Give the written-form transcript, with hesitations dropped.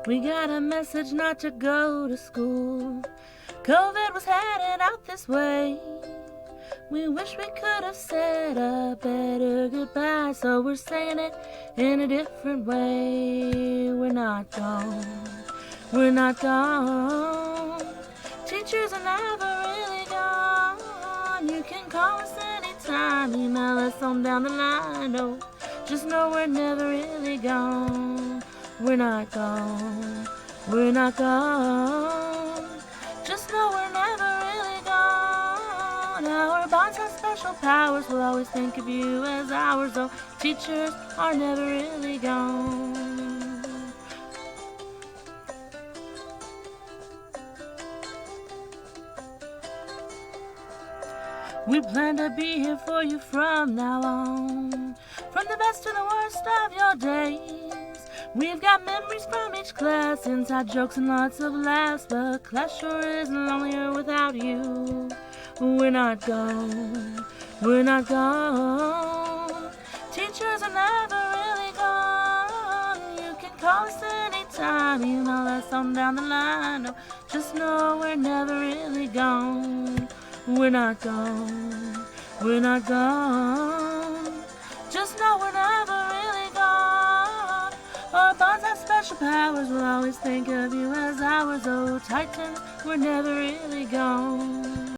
We got a message not to go to school. COVID was headed out this way. We wish we could have said a better goodbye, so we're saying it in a different way. We're not gone. We're not gone. Teachers are never really gone. You can call us anytime, email us on down the line. Oh, just know we're never really gone. We're not gone. We're not gone. Just know we're never really gone. Our bonds have special powers. We'll always think of you as ours. Oh, teachers are never really gone. We plan to be here for you from now on. From the best to the worst of your days. We've got memories from each class, inside jokes and lots of laughs. But class sure is lonelier without you. We're not gone. We're not gone. Teachers are never really gone. You can call us anytime, email us on down the line. Oh, just know we're never really gone. We're not gone. We're not gone. Just know we're never really gone. Our bonds have special powers. We'll always think of you as ours. Oh, Titans, we're never really gone.